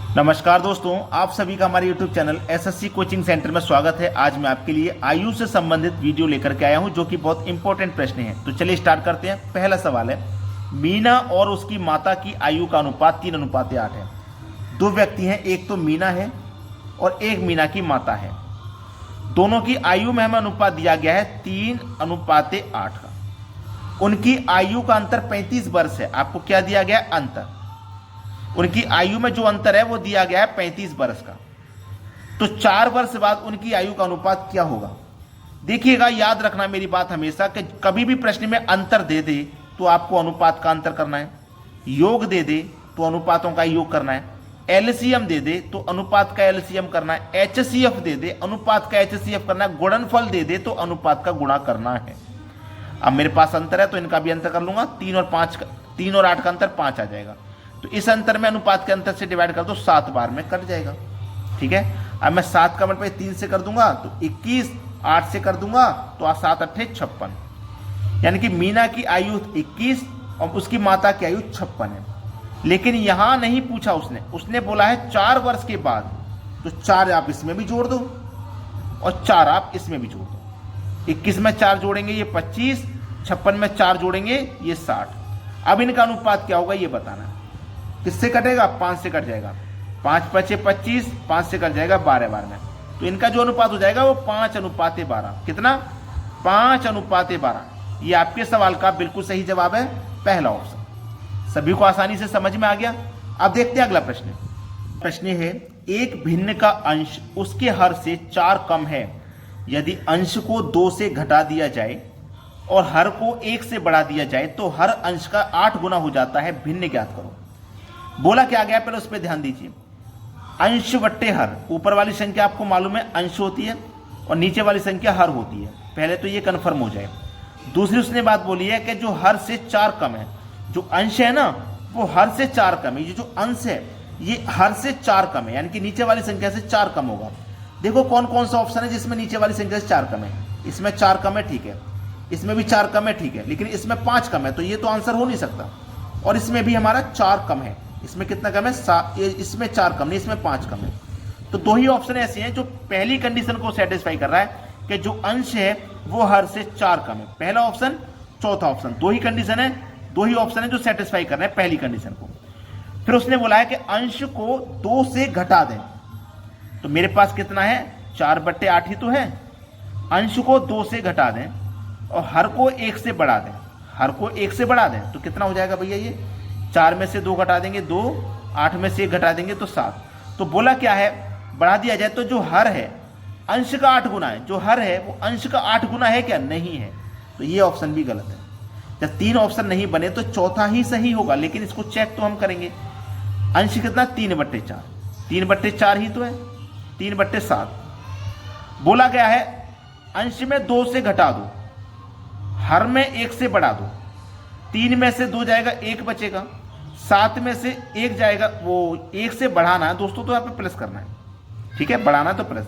नमस्कार दोस्तों, आप सभी का हमारे YouTube channel SSC coaching centre में स्वागत है। आज मैं आपके लिए आयु से संबंधित वीडियो लेकर के आया हूं जो कि बहुत इंपॉर्टेंट प्रश्न है। तो चलिए स्टार्ट करते हैं। पहला सवाल है, मीना और उसकी माता की आयु का अनुपात 3:8 है। दो व्यक्ति हैं, एक तो मीना है और एक मीना की माता है। दोनों की आयु में हमें अनुपात दिया गया है 3:8 का। उनकी आयु का अंतर 35 वर्ष है। आपको क्या दिया गया है? अंतर। उनकी आयु में जो अंतर है वो दिया गया है 35 वर्ष का। तो 4 वर्ष बाद उनकी आयु का अनुपात क्या होगा? देखिएगा, याद रखना मेरी बात हमेशा कि कभी भी प्रश्न में अंतर दे दे तो आपको अनुपात का अंतर करना है, योग दे दे तो अनुपातों का योग करना है, एलसीएम दे दे तो अनुपात का एलसीएम करना है, एचसीएफ दे दे अनुपात का एचसीएफ करना है, गुणनफल दे दे तो अनुपात का गुणा करना है। अब मेरे पास अंतर है तो इनका भी अंतर कर लूंगा। 3 और 8 का अंतर 5 आ जाएगा। तो इस अंतर में अनुपात के अंतर से डिवाइड कर दो, 7 बार में कट जाएगा। ठीक है, अब मैं 7 का मल्टीप्लाई 3 से कर दूंगा तो 21, 8 से कर दूंगा तो 7 8 56, यानी कि मीना की आयु 21 और उसकी माता की आयु 56 है। लेकिन यहां नहीं पूछा उसने बोला है 4 वर्ष के बाद। तो 4 आप इसमें भी जोड़ दो और 4 आप इसमें भी जोड़ दो। 21 में 4 जोड़ेंगे ये 25, 56 में 4 जोड़ेंगे ये 60। अब इनका अनुपात क्या होगा ये बताना। किससे कटेगा? 5 से कट जाएगा। 5 5 25, 5 से कट जाएगा 12 बार में। तो इनका जो अनुपात हो जाएगा वो 5:12। कितना? 5:12। ये आपके सवाल का बिल्कुल सही जवाब है, पहला ऑप्शन। सभी को आसानी से समझ में आ गया। अब देखते हैं अगला प्रश्न। प्रश्न है, एक भिन्न का अंश उसके हर से 4 कम है। यदि अंश को 2 से घटा दिया जाए और हर को 1 से बढ़ा दिया जाए तो हर अंश का 8 गुना हो जाता है। भिन्न ज्ञात करो। बोला क्या गया, पहले उस पर ध्यान दीजिए। अंश बट्टे हर, ऊपर वाली संख्या आपको मालूम है अंश होती है और नीचे वाली संख्या हर होती है। पहले तो ये कन्फर्म हो जाए। दूसरी उसने बात बोली है कि जो हर से 4 कम है, जो अंश है ना वो हर से 4 कम है। ये जो अंश है ये हर से 4 कम है, यानी कि नीचे वाली संख्या से 4 कम होगा। देखो कौन कौन सा ऑप्शन है जिसमें नीचे वाली संख्या से 4 कम है। इसमें 4 कम है, ठीक है। इसमें भी 4 कम है, ठीक है। लेकिन इसमें 5 कम है, तो ये तो आंसर हो नहीं सकता। और इसमें भी हमारा 4 कम है। इसमें कितना कम है? इसमें 4 कम नहीं, इसमें 5 कम है। तो 2 ही ऑप्शन ऐसे हैं जो पहली कंडीशन को सेटिस्फाई कर रहा है कि जो अंश है वो हर से 4 कम है। पहला ऑप्शन, चौथा ऑप्शन। 2 ही कंडीशन है, 2 ही ऑप्शन है जो सेटिस्फाई कर रहे हैं पहली कंडीशन को। फिर उसने बोला है कि अंश को 2 से घटा दें। तो मेरे पास कितना है? 4/8 ही तो है। अंश को 2 से घटा दें और हर को 1 से बढ़ा दें। हर को 1 से बढ़ा दें तो कितना हो जाएगा भैया? ये 4 में से 2 घटा देंगे 2, 8 में से 1 घटा देंगे तो 7। तो बोला क्या है, बढ़ा दिया जाए तो जो हर है अंश का 8 गुना है। जो हर है वो अंश का 8 गुना है क्या? नहीं है। तो ये ऑप्शन भी गलत है। जब 3 ऑप्शन नहीं बने तो चौथा ही सही होगा, लेकिन इसको चेक तो हम करेंगे। अंश कितना? 3/4। 3/4 ही तो है, 3/7। बोला गया है अंश में 2 से घटा दो, हर में 1 से बढ़ा दो। 3 में से 2 जाएगा, 1 बचेगा। 7 में से 1 जाएगा, वो 1 से बढ़ाना है दोस्तों, तो यहाँ पे प्लस करना है। ठीक है, बढ़ाना तो प्लस।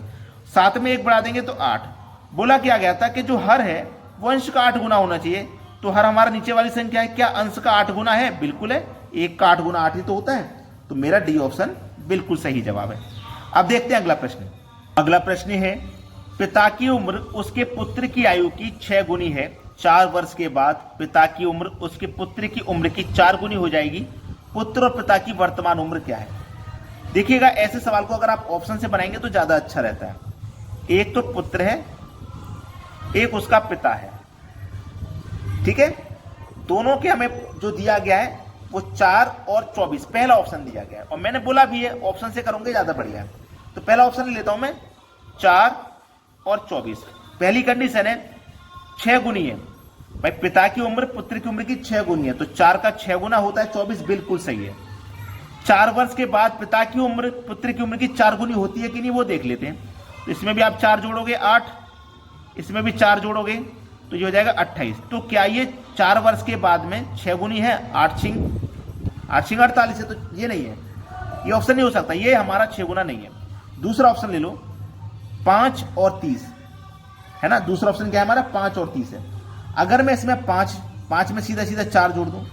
7 में 1 बढ़ा देंगे तो 8। बोला क्या गया था कि जो हर है वो अंश का 8 गुना होना चाहिए। तो हर हमारा नीचे वाली संख्या है, क्या अंश का 8 गुना है? बिल्कुल है। 1 का 8 गुना 8 ही तो होता है। तो मेरा डी ऑप्शन बिल्कुल सही जवाब है। अब देखते हैं अगला प्रश्न। अगला प्रश्न है, पिता की उम्र उसके पुत्र की आयु की 6 गुनी है। 4 वर्ष के बाद पिता की उम्र उसके पुत्र की उम्र की 4 गुनी हो जाएगी। पुत्र और पिता की वर्तमान उम्र क्या है? देखिएगा, ऐसे सवाल को अगर आप ऑप्शन से बनाएंगे तो ज्यादा अच्छा रहता है। एक तो पुत्र है, एक उसका पिता है। ठीक है, दोनों के हमें जो दिया गया है वो 4 और 24, पहला ऑप्शन दिया गया है। और मैंने बोला भी है ऑप्शन से करूंगे ज्यादा बढ़िया है। तो पहला ऑप्शन लेता हूं मैं, 4 और 24। पहली कंडीशन है 6 गुनी है। भाई पिता की उम्र पुत्र की उम्र की 6 गुनी है, तो 4 का 6 गुना होता है 24, बिल्कुल सही है। 4 वर्ष के बाद पिता की उम्र पुत्र की उम्र की 4 गुनी होती है कि नहीं वो देख लेते हैं। तो इसमें भी आप 4 जोड़ोगे 8, इसमें भी 4 जोड़ोगे तो ये हो जाएगा 28। तो क्या ये 4 वर्ष के बाद में 6 गुनी है? 8 छिंग 48 है, तो ये नहीं है, ये ऑप्शन नहीं हो सकता, ये हमारा 6 गुना नहीं है। दूसरा ऑप्शन ले लो, 5 और 30 है ना। दूसरा ऑप्शन क्या है हमारा? 5 और 30 है। अगर मैं इसमें 5 में सीधा सीधा 4 जोड़ दूं,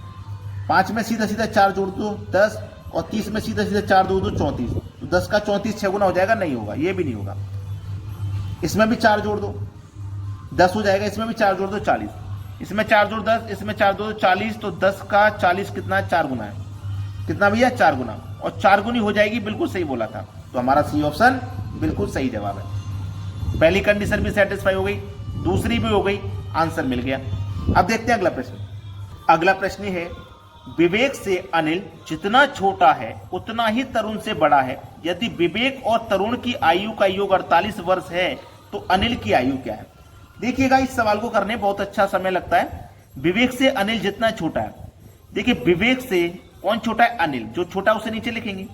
5 में सीधा सीधा 4 जोड़ दूं 10, और 30 में सीधा सीधा 4 2 34, तो 10 का 34 6 गुना हो जाएगा, नहीं होगा, ये भी नहीं होगा। इसमें भी 4 जोड़ दो 10 हो जाएगा, इसमें भी 4 जोड़ दो 40, इसमें 4 जोड़ 10, इसमें 4 जोड़ 40, तो 10 का 40 कितना है, 4 गुना है, कितना भैया 4 गुना, और 4 गुनी हो जाएगी, बिल्कुल सही बोला था। तो हमारा सी ऑप्शन बिल्कुल सही जवाब है। पहली कंडीशन भी सेटिस्फाई हो गई, दूसरी भी हो गई, आंसर मिल गया। अब देखते हैं अगला प्रश्न। अगला प्रश्न है, विवेक से अनिल जितना छोटा है उतना ही तरुण से बड़ा है। यदि विवेक और तरुण की आयु का योग 48 वर्ष है तो अनिल की आयु क्या है। देखिएगा, इस सवाल को करने बहुत अच्छा समय लगता है। विवेक से अनिल जितना छोटा है, देखिए विवेक से कौन छोटा है, अनिल, जो छोटा उसे नीचे लिखेंगे।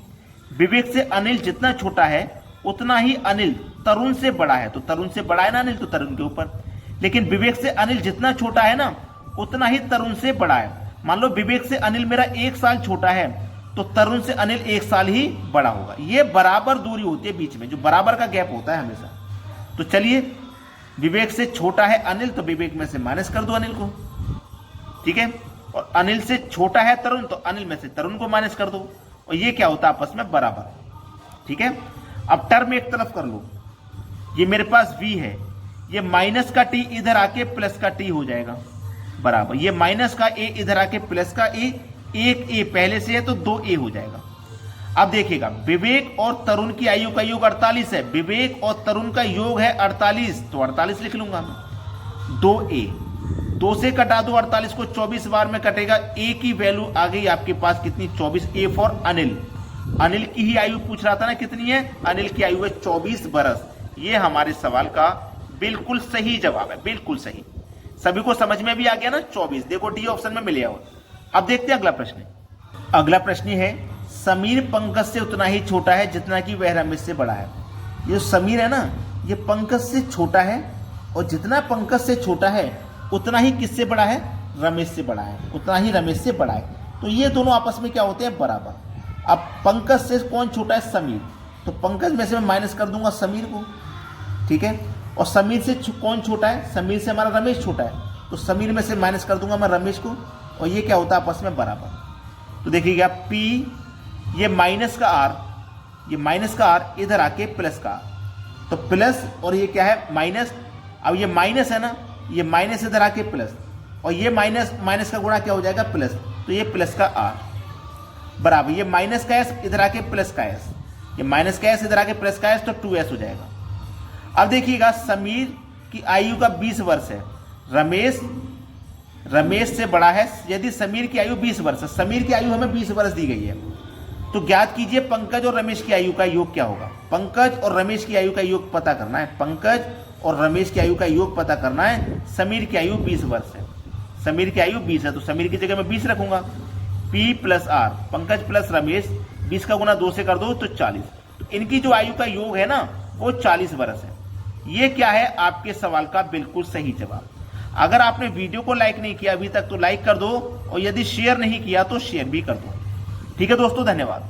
विवेक से अनिल जितना छोटा है उतना ही अनिल तरुण से बड़ा है, तो तरुण से बड़ा है ना अनिल, तो तरुण के ऊपर। लेकिन विवेक से अनिल जितना छोटा है ना उतना ही तरुण से बड़ा है। मान लो विवेक से अनिल मेरा 1 साल छोटा है तो तरुण से अनिल 1 साल ही बड़ा होगा। ये बराबर दूरी होती है बीच में, जो बराबर का गैप होता है हमेशा। तो चलिए, विवेक से छोटा है अनिल तो विवेक में से माइनस कर दो अनिल को, ठीक है, और अनिल से छोटा है तरुण तो अनिल में से तरुण को माइनस कर दो, और ये क्या होता है आपस में बराबर, ठीक है। अब टर्म एक तरफ कर लो, ये मेरे पास v है, ये माइनस का t इधर आके प्लस का t हो जाएगा बराबर, ये माइनस का a इधर आके प्लस का a, एक a पहले से है तो 2a हो जाएगा। अब देखिएगा, विवेक और तरुण की आयु का योग 48 है, विवेक और तरुण का योग है 48, तो 48 लिख लूंगा मैं। 2a, 2 से कटा दो 48 को, 24 बार में कटेगा, a की वैल्यू आ गई आपके पास कितनी, 24। a फॉर अनिल, अनिल की ही आयु पूछ रहा था ना कितनी है, अनिल की आयु है 24 बरस। ये हमारे सवाल का बिल्कुल सही जवाब है, बिल्कुल सही। सभी को समझ में भी आ गया ना, 24, देखो डी ऑप्शन में मिल गया। अब देखते हैं अगला प्रश्न। अगला प्रश्न है, समीर पंकज से उतना ही छोटा है जितना कि वह रमेश से बड़ा है। ये समीर है ना, ये पंकज से छोटा है, और जितना पंकज से छोटा है उतना ही किससे बड़ा है, रमेश से बड़ा है, उतना ही रमेश से बड़ा है। तो ये दोनों आपस में क्या होते हैं, बराबर। अब पंकज से कौन छोटा है, समीर, तो पंकज में से मैं माइनस कर दूंगा समीर को, ठीक है, और समीर से कौन छोटा है, समीर से हमारा रमेश छोटा है, तो समीर में से माइनस कर दूंगा मैं रमेश को, और ये क्या होता है आपस में बराबर। तो देखिएगा P, ये माइनस का R, ये माइनस का R इधर आके प्लस का R, तो प्लस और ये क्या है माइनस। अब ये माइनस है ना, ये माइनस इधर आके प्लस, और ये माइनस माइनस का गुणा क्या हो जाएगा, प्लस, तो ये प्लस का R बराबर, ये माइनस का S इधर आके प्लस का S, ये माइनस का S इधर आके प्लस का S, तो 2S हो जाएगा। अब देखिएगा, समीर की आयु का 20 वर्ष है, रमेश से बड़ा है। यदि समीर की आयु 20 वर्ष है, समीर की आयु हमें 20 वर्ष दी गई है, तो ज्ञात कीजिए पंकज और रमेश की आयु का योग क्या होगा। पंकज और रमेश की आयु का योग पता करना है, पंकज और रमेश की आयु का योग पता करना है। समीर की आयु 20 वर्ष है, समीर की आयु 20 है, तो समीर की जगह मैं 20 रखूंगा। P plus R, Pankaj plus Ramesh, 20 का गुना 2 से कर दो तो 40, तो इनकी जो आयु का योग है ना वो 40 वर्ष है। ये क्या है, आपके सवाल का बिल्कुल सही जवाब। अगर आपने वीडियो को लाइक नहीं किया अभी तक तो लाइक कर दो, और यदि शेयर नहीं किया तो शेयर भी कर दो। ठीक है दोस्तों, धन्यवाद।